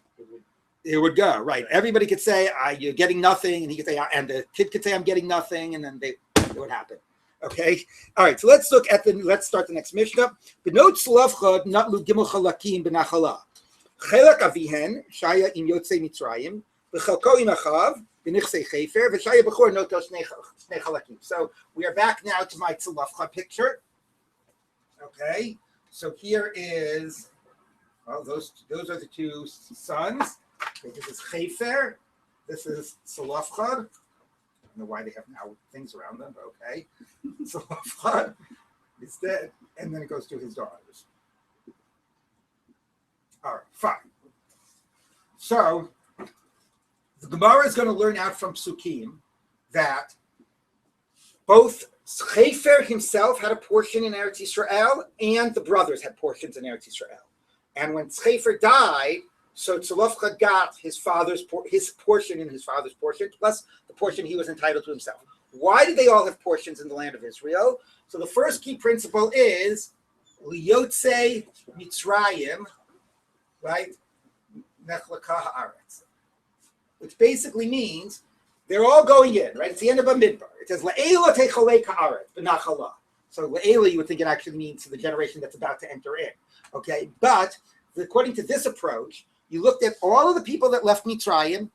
It would go right. Everybody could say, "You're getting nothing," and he could say, and the kid could say, "I'm getting nothing," and then it would happen. Okay. All right. So let's start the next Mishnah. Benot Slavchad natlu gimel chalakim benachala. Chelak avihen shaya im yotzei Mitzrayim v'chalko im achav b'nichsei chefer v'shaya b'chor noto shnei chalakim. So we are back now to my Tzlavchad picture. Okay. So here is, those are the two sons. Okay, this is Chefer. This is Tzlavchad. I don't know why they have now things around them, but okay. Tzlavchad is dead, and then it goes to his daughters. All right, fine. So the Gemara is going to learn out from Psukim that both Chefer himself had a portion in Eretz Yisrael, and the brothers had portions in Eretz Yisrael. And when Chefer died, so Tzlavchad got his portion in his father's portion, plus the portion he was entitled to himself. Why did they all have portions in the land of Israel? So the first key principle is Liyotze Mitzrayim, right? Nechlaka haaretz, which basically means they're all going in, right? It's the end of a midbar. It says La'ela techalei haaretz b'nachala. So La'ela, you would think it actually means to the generation that's about to enter in. Okay, but according to this approach, you looked at all of the people that left Mitzrayim.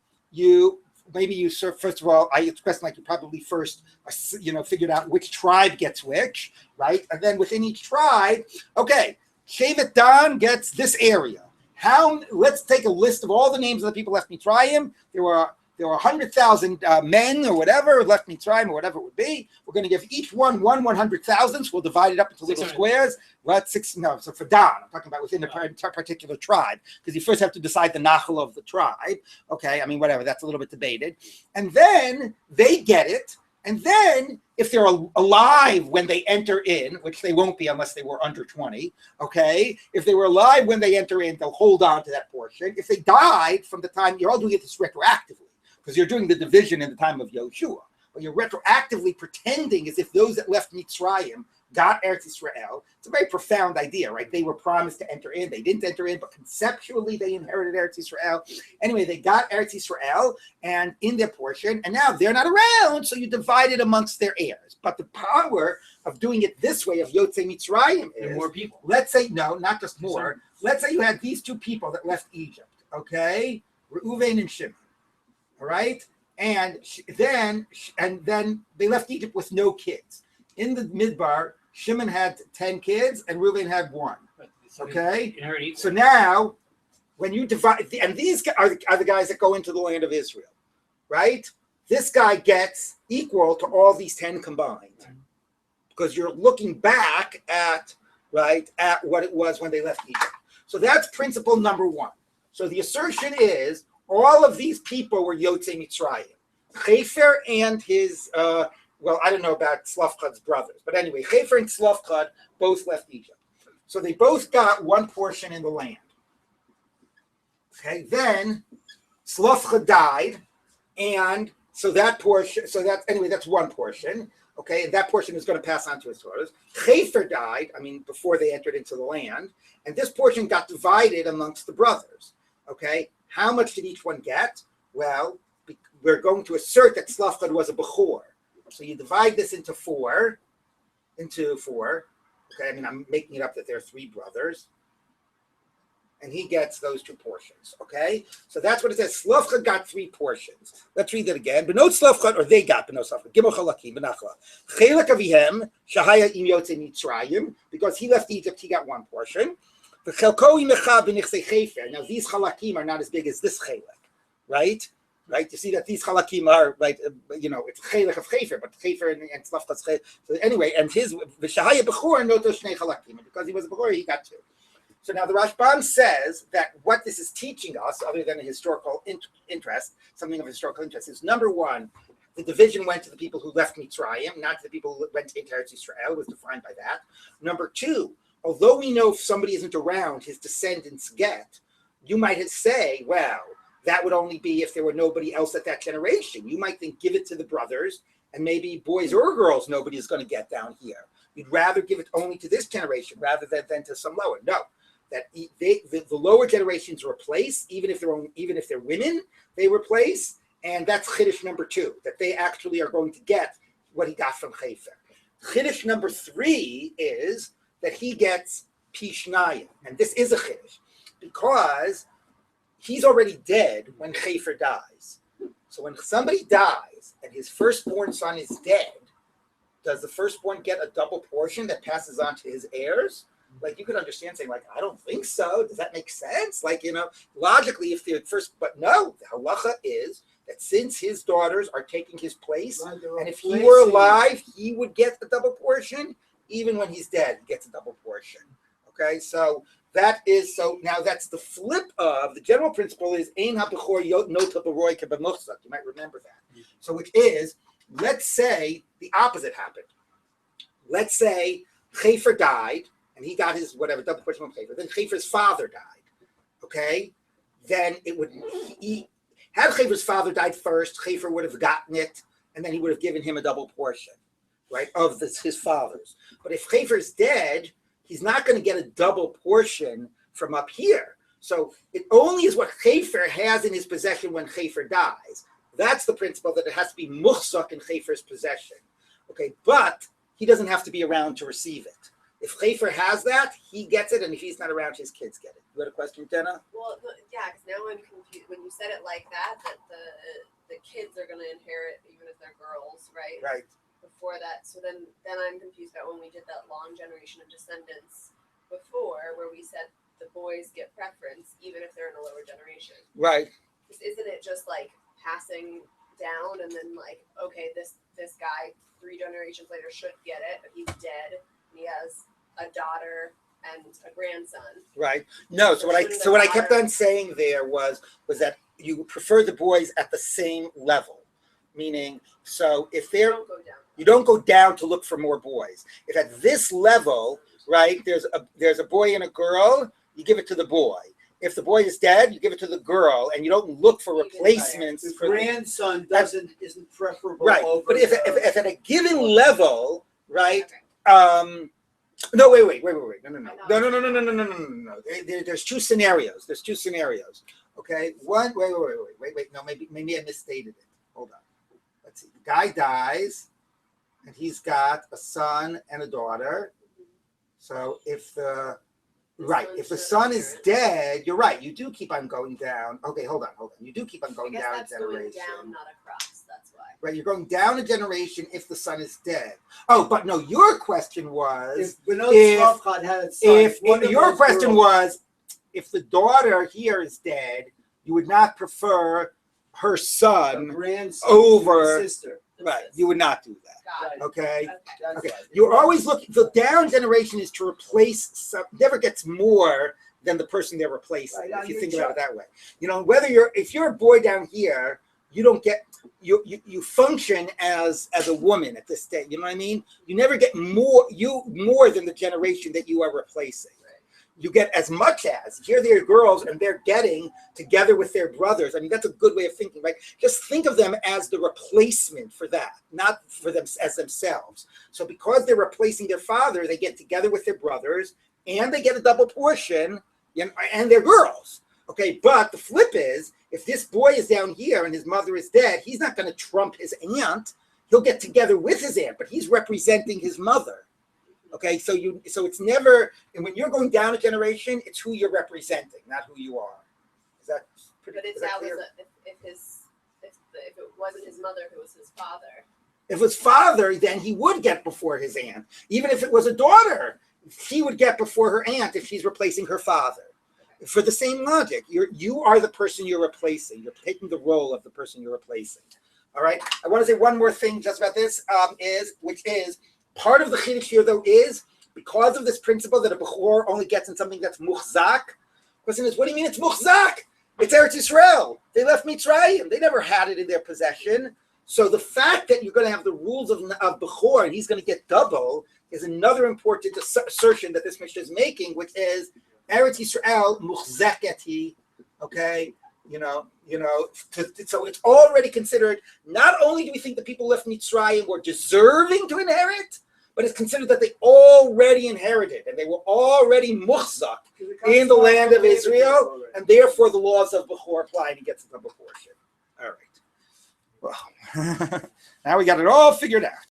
First of all, I expressed like you probably first, figured out which tribe gets which, right? And then within each tribe, okay, Shevet Dan gets this area. Let's take a list of all the names of the people left Mitzrayim. There were 100,000 men or whatever left Mitzrayim or whatever it would be. We're going to give each one 100,000. We'll divide it up into little squares. So for Dan, I'm talking about within a particular tribe, because you first have to decide the nachal of the tribe. Okay, whatever, that's a little bit debated. And then they get it. And then if they're alive when they enter in, which they won't be unless they were under 20, okay? If they were alive when they enter in, they'll hold on to that portion. If they died from the time, you're all doing this retroactively, because you're doing the division in the time of Yoshua. But you're retroactively pretending as if those that left Mitzrayim got Eretz Yisrael. It's a very profound idea, right? They were promised to enter in. They didn't enter in, but conceptually they inherited Eretz Yisrael. Anyway, they got Eretz Yisrael and in their portion, and now they're not around, so you divide it amongst their heirs. But the power of doing it this way, of Yotzei Mitzrayim, is more people. Let's say, no, not just more. Let's say you had these two people that left Egypt, okay? Reuven and Shimon, all right? And then they left Egypt with no kids. In the Midbar, Shimon had 10 kids and Reuven had 1. Okay? So now, when you divide, and these are the guys that go into the land of Israel, right? This guy gets equal to all these 10 combined. Because you're looking back at what it was when they left Egypt. So that's principle number 1. So the assertion is, all of these people were Yotzei Mitzrayim. Chefer and his... I don't know about Tzlavchad's brothers, but anyway, Chefer and Tzlavchad both left Egypt. So they both got one portion in the land. Okay, then Tzlavchad died, and so that portion, that's one portion. Okay, and that portion is going to pass on to his daughters. Chefer died, before they entered into the land, and this portion got divided amongst the brothers. Okay, how much did each one get? Well, we're going to assert that Tzlafchad was a Bechor. So you divide this into four. Okay, I'm making it up that there are three brothers. And he gets those two portions. Okay, so that's what it says. Tzlafchad got three portions. Let's read that again. Benot Tzlafchad, or they got Benot Tzlafchad. Gimel Chalakim, Benachla. Chelak Avihem, Shahaya Im Yotze Mitzrayim, because he left Egypt, he got one portion. The Chelko Imecha B'Nichsei Chefer. Now these Chalakim are not as big as this Chelak, right? Right, you see that these Chalakim are right. It's Chelak of Chefer, but Chefer and Tzlafchad's Chelak. So anyway, and his V'Shahaya Bechor Noto Shnei Chalakim. Because he was a Bechor, he got two. So now the Rashbam says that what this is teaching us, other than a historical interest, something of historical interest, is number one, the division went to the people who left Mitzrayim, not to the people who went to Eretz Yisrael. It was defined by that. Number two, although we know if somebody isn't around, his descendants get, you might say, well, that would only be if there were nobody else at that generation. You might think, give it to the brothers, and maybe boys or girls, nobody is going to get down here. You'd rather give it only to this generation rather than to some lower. No. That the lower generations replace, even if they're women, they replace, and that's chiddush number two, that they actually are going to get what he got from Chefer. Chiddush number three is that he gets pishnayim, and this is a chiddush because he's already dead when Chefer dies. So when somebody dies and his firstborn son is dead, does the firstborn get a double portion that passes on to his heirs? Like, you could understand saying, like, I don't think so. Does that make sense? Like, logically, if they're first, but no, the halacha is that since his daughters are taking his place, right, and if he were alive, he would get a double portion. Even when he's dead, he gets a double portion. Okay, so now that's the flip of the general principle is ein habechor nota b'roy kebemuchzak. You might remember that. So which is, let's say the opposite happened. Let's say Chefer died, and he got his whatever double portion from Chefer. Then Chefer's father died. Okay, then it would had Chefer's father died first. Chefer would have gotten it, and then he would have given him a double portion, right, of his father's. But if Chefer's dead, he's not going to get a double portion from up here. So it only is what Chefer has in his possession when Chefer dies. That's the principle, that it has to be muchzak in Chefer's possession. Okay, but he doesn't have to be around to receive it. If Chefer has that, he gets it, and if he's not around, his kids get it. You had a question, Jenna? Well, yeah, because now I'm confused. When you said it like that the kids are going to inherit even if they're girls, right? Right. Before that, so then I'm confused about when we did that long generation of descendants before, where we said the boys get preference even if they're in a lower generation. Right. Isn't it just like passing down, and then like, okay, this guy 3 generations later should get it, but he's dead. He has a daughter and a grandson. Right. No. So what I kept on saying there was that you prefer the boys at the same level, meaning, so if they're you don't go down to look for more boys. If at this level, right, there's a boy and a girl, you give it to the boy. If the boy is dead, you give it to the girl, and you don't look for replacements. The grandson isn't preferable. Right. Over but if at a given level, right. Okay. No, wait. No. There's two scenarios. Okay. One. Wait. No, maybe I misstated it. Hold on. Let's see. The guy dies, and he's got a son and a daughter. So if the son is dead, you're right. You do keep on going down. Okay, hold on. You do keep on going down a generation. Going down, not across. That's why. Right, you're going down a generation if the son is dead. Oh, but no, your question was if the daughter here is dead, you would not prefer her son over sister. Right, you would not do that. Okay. Okay. You're always looking. The down generation is to replace. Never gets more than the person they're replacing. Right, if you think about it that way, if you're a boy down here, you don't get you function as a woman at this stage. You know what I mean? You never get more than the generation that you are replacing. you get as much as. Here they're girls and they're getting together with their brothers. I mean, that's a good way of thinking, right? Just think of them as the replacement for that, not for them as themselves. So because they're replacing their father, they get together with their brothers and they get a double portion, and they're girls. Okay, but the flip is, if this boy is down here and his mother is dead, he's not going to trump his aunt. He'll get together with his aunt, but he's representing his mother. Okay, so it's never, and when you're going down a generation, it's who you're representing, not who you are. Is that pretty? But it's how if it wasn't his mother, if it was his father. If it was father, then he would get before his aunt. Even if it was a daughter, she would get before her aunt if she's replacing her father. For the same logic, you are the person you're replacing. You're taking the role of the person you're replacing. All right. I want to say one more thing just about this, which is part of the chiddush here, though, is because of this principle that a bechor only gets in something that's muchzak. Question is, what do you mean it's muchzak? It's Eretz Yisrael. They left Mitzrayim. They never had it in their possession. So the fact that you're going to have the rules of bechor and he's going to get double is another important assertion that this Mishnah is making, which is Eretz Yisrael muchzaketi. Okay. So it's already considered, not only do we think the people left Mitzrayim were deserving to inherit, but it's considered that they already inherited and they were already muchzak in the land of Israel, and therefore the laws of Bechor apply and he gets the double portion. All right. Well, now we got it all figured out.